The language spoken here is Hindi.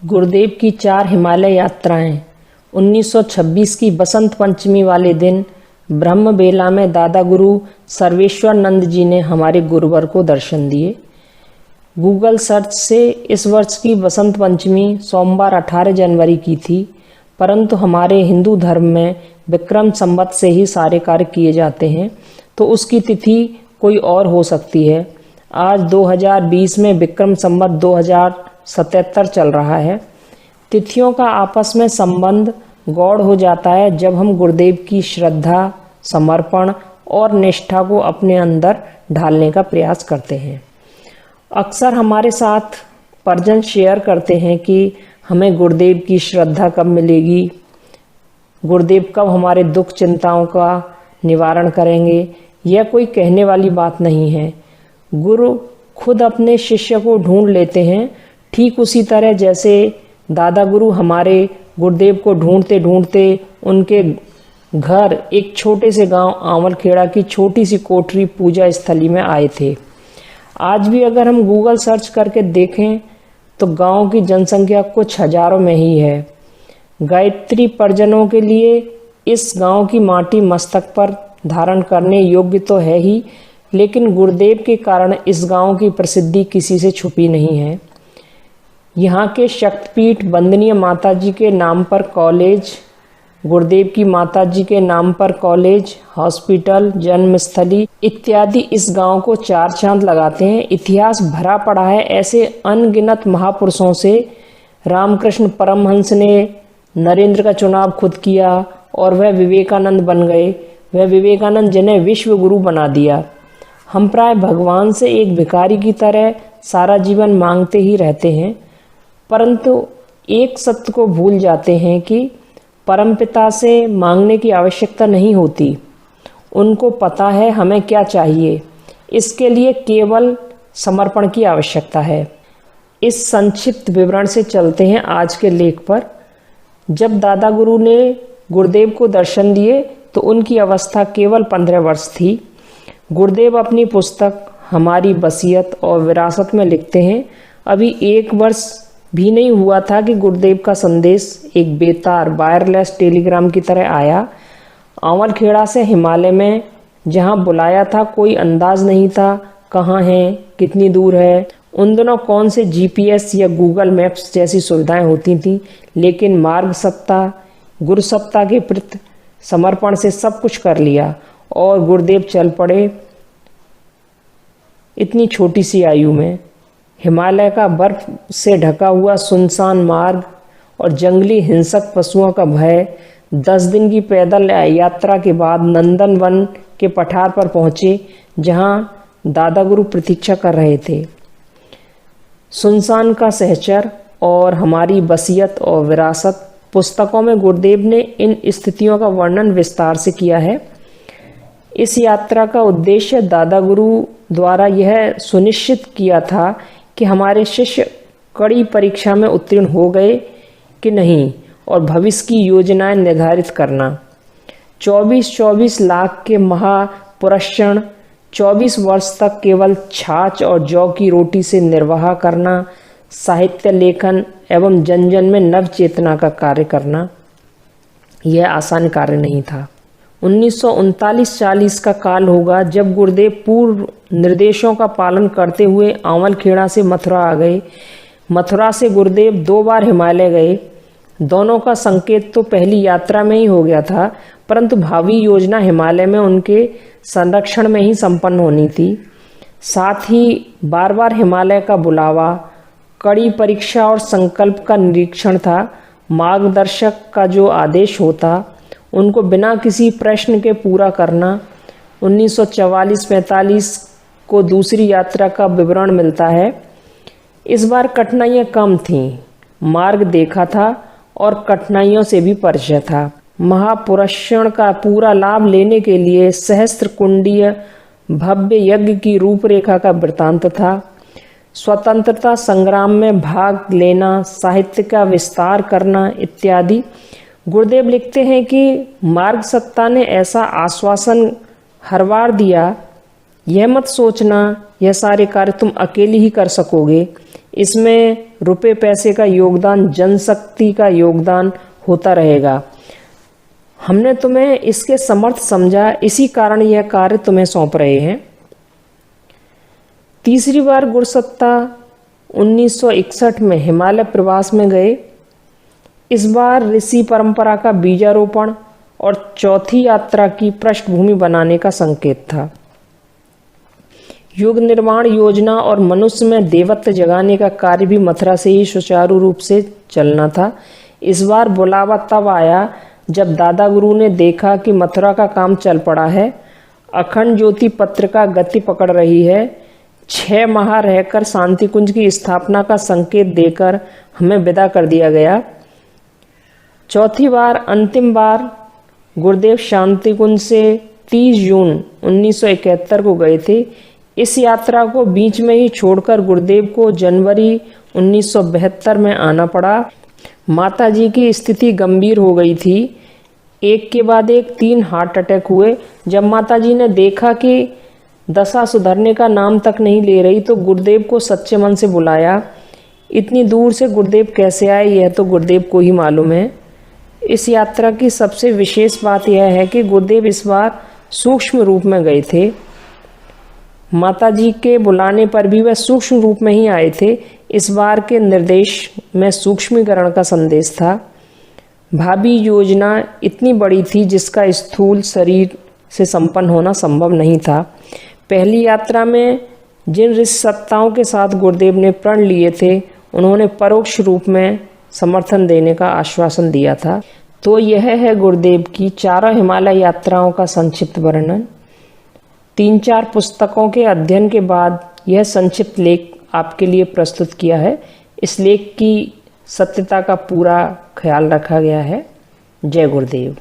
गुरुदेव की 4 हिमालय यात्राएं। 1926 की बसंत पंचमी वाले दिन ब्रह्मबेला में दादा गुरु सर्वेश्वरानंद जी ने हमारे गुरुवर को दर्शन दिए। गूगल सर्च से इस वर्ष की बसंत पंचमी सोमवार 18 जनवरी की थी, परंतु हमारे हिंदू धर्म में विक्रम संवत से ही सारे कार्य किए जाते हैं, तो उसकी तिथि कोई और हो सकती है। आज 2020 में विक्रम संवत 2077 चल रहा है। तिथियों का आपस में संबंध गौड़ हो जाता है जब हम गुरुदेव की श्रद्धा, समर्पण और निष्ठा को अपने अंदर ढालने का प्रयास करते हैं। अक्सर हमारे साथ परिजन शेयर करते हैं कि हमें गुरुदेव की श्रद्धा कब मिलेगी, गुरुदेव कब हमारे दुख चिंताओं का निवारण करेंगे। यह कोई कहने वाली बात नहीं है। गुरु खुद अपने शिष्य को ढूंढ लेते हैं, ठीक उसी तरह जैसे दादा गुरु हमारे गुरुदेव को ढूंढते ढूंढते उनके घर एक छोटे से गांव आंवलखेड़ा की छोटी सी कोठरी पूजा स्थली में आए थे। आज भी अगर हम गूगल सर्च करके देखें तो गांव की जनसंख्या कुछ हजारों में ही है। गायत्री परिजनों के लिए इस गांव की माटी मस्तक पर धारण करने योग्य तो है ही, लेकिन गुरुदेव के कारण इस गांव की प्रसिद्धि किसी से छुपी नहीं है। यहाँ के शक्तिपीठ वंदनीय माता जी के नाम पर कॉलेज, गुरुदेव की माता जी के नाम पर कॉलेज, हॉस्पिटल, जन्मस्थली इत्यादि इस गांव को 4 चांद लगाते हैं। इतिहास भरा पड़ा है ऐसे अनगिनत महापुरुषों से। रामकृष्ण परमहंस ने नरेंद्र का चुनाव खुद किया और वह विवेकानंद बन गए। वह विवेकानंद जिन्हें विश्व गुरु बना दिया। हम प्राय भगवान से एक भिखारी की तरह सारा जीवन मांगते ही रहते हैं, परंतु एक सत्य को भूल जाते हैं कि परमपिता से मांगने की आवश्यकता नहीं होती। उनको पता है हमें क्या चाहिए, इसके लिए केवल समर्पण की आवश्यकता है। इस संक्षिप्त विवरण से चलते हैं आज के लेख पर। जब दादा गुरु ने गुरुदेव को दर्शन दिए तो उनकी अवस्था केवल 15 वर्ष थी। गुरुदेव अपनी पुस्तक हमारी वसीयत और विरासत में लिखते हैं, अभी 1 वर्ष भी नहीं हुआ था कि गुरुदेव का संदेश एक बेतार वायरलेस टेलीग्राम की तरह आया। आंवलखेड़ा से हिमालय में जहां बुलाया था कोई अंदाज नहीं था कहाँ है, कितनी दूर है। उन दिनों कौन से जीपीएस या गूगल मैप्स जैसी सुविधाएं होती थीं, लेकिन मार्ग सत्ता, गुरु सत्ता के प्रति समर्पण से सब कुछ कर लिया और गुरुदेव चल पड़े। इतनी छोटी सी आयु में हिमालय का बर्फ से ढका हुआ सुनसान मार्ग और जंगली हिंसक पशुओं का भय। 10 दिन की पैदल यात्रा के बाद नंदन वन के पठार पर पहुंचे जहां दादा गुरु प्रतीक्षा कर रहे थे। सुनसान का सहचर और हमारी वसीयत और विरासत पुस्तकों में गुरुदेव ने इन स्थितियों का वर्णन विस्तार से किया है। इस यात्रा का उद्देश्य दादा गुरु द्वारा यह सुनिश्चित किया था कि हमारे शिष्य कड़ी परीक्षा में उत्तीर्ण हो गए कि नहीं और भविष्य की योजनाएं निर्धारित करना। 24 लाख के महापुरुषण 24 वर्ष तक केवल छाछ और जौ की रोटी से निर्वाह करना, साहित्य लेखन एवं जन जन में नव चेतना का कार्य करना, यह आसान कार्य नहीं था। 1939-40 का काल होगा जब गुरुदेव पूर्व निर्देशों का पालन करते हुए आंवलखेड़ा से मथुरा आ गए। मथुरा से गुरुदेव 2 बार हिमालय गए। दोनों का संकेत तो पहली यात्रा में ही हो गया था, परंतु भावी योजना हिमालय में उनके संरक्षण में ही संपन्न होनी थी। साथ ही बार बार हिमालय का बुलावा, कड़ी परीक्षा और संकल्प का निरीक्षण था। मार्गदर्शक का जो आदेश होता उनको बिना किसी प्रश्न के पूरा करना। 1944-45 को दूसरी यात्रा का विवरण मिलता है। इस बार कठिनाइयाँ कम थीं, मार्ग देखा था और कठिनाइयों से भी परिचय था। महापुरुषण का पूरा लाभ लेने के लिए सहस्त्र कुंडीय भव्य यज्ञ की रूपरेखा का वृत्तांत था। स्वतंत्रता संग्राम में भाग लेना, साहित्य का विस्तार करना इत्यादि। गुरुदेव लिखते हैं कि मार्ग सत्ता ने ऐसा आश्वासन हर बार दिया, यह मत सोचना यह सारे कार्य तुम अकेले ही कर सकोगे। इसमें रुपए पैसे का योगदान, जनशक्ति का योगदान होता रहेगा। हमने तुम्हें इसके समर्थ समझा, इसी कारण यह कार्य तुम्हें सौंप रहे हैं। तीसरी बार गुरुसत्ता 1961 में हिमालय प्रवास में गए। इस बार ऋषि परंपरा का बीजारोपण और चौथी यात्रा की पृष्ठभूमि बनाने का संकेत था। युग निर्माण योजना और मनुष्य में देवत्व जगाने का कार्य भी मथुरा से ही सुचारू रूप से चलना था। इस बार बुलावा तब आया जब दादा गुरु ने देखा कि मथुरा का काम चल पड़ा है, अखंड ज्योति पत्रिका गति पकड़ रही है। 6 माह रहकर शांति कुंज की स्थापना का संकेत देकर हमें विदा कर दिया गया। चौथी बार अंतिम बार गुरुदेव शांति कुंज से 30 जून 1971 को गए थे। इस यात्रा को बीच में ही छोड़कर गुरुदेव को जनवरी 1972 में आना पड़ा। माता जी की स्थिति गंभीर हो गई थी। एक के बाद एक 3 हार्ट अटैक हुए। जब माता जी ने देखा कि दशा सुधरने का नाम तक नहीं ले रही तो गुरुदेव को सच्चे मन से बुलाया। इतनी दूर से गुरुदेव कैसे आए यह तो गुरुदेव को ही मालूम है। इस यात्रा की सबसे विशेष बात यह है कि गुरुदेव इस बार सूक्ष्म रूप में गए थे। माता जी के बुलाने पर भी वह सूक्ष्म रूप में ही आए थे। इस बार के निर्देश में सूक्ष्मीकरण का संदेश था। भावी योजना इतनी बड़ी थी जिसका स्थूल शरीर से संपन्न होना संभव नहीं था। पहली यात्रा में जिन ऋषि सत्ताओं के साथ गुरुदेव ने प्रण लिए थे उन्होंने परोक्ष रूप में समर्थन देने का आश्वासन दिया था। तो यह है गुरुदेव की 4 हिमालय यात्राओं का संक्षिप्त वर्णन। 3-4 पुस्तकों के अध्ययन के बाद यह संक्षिप्त लेख आपके लिए प्रस्तुत किया है। इस लेख की सत्यता का पूरा ख्याल रखा गया है। जय गुरुदेव।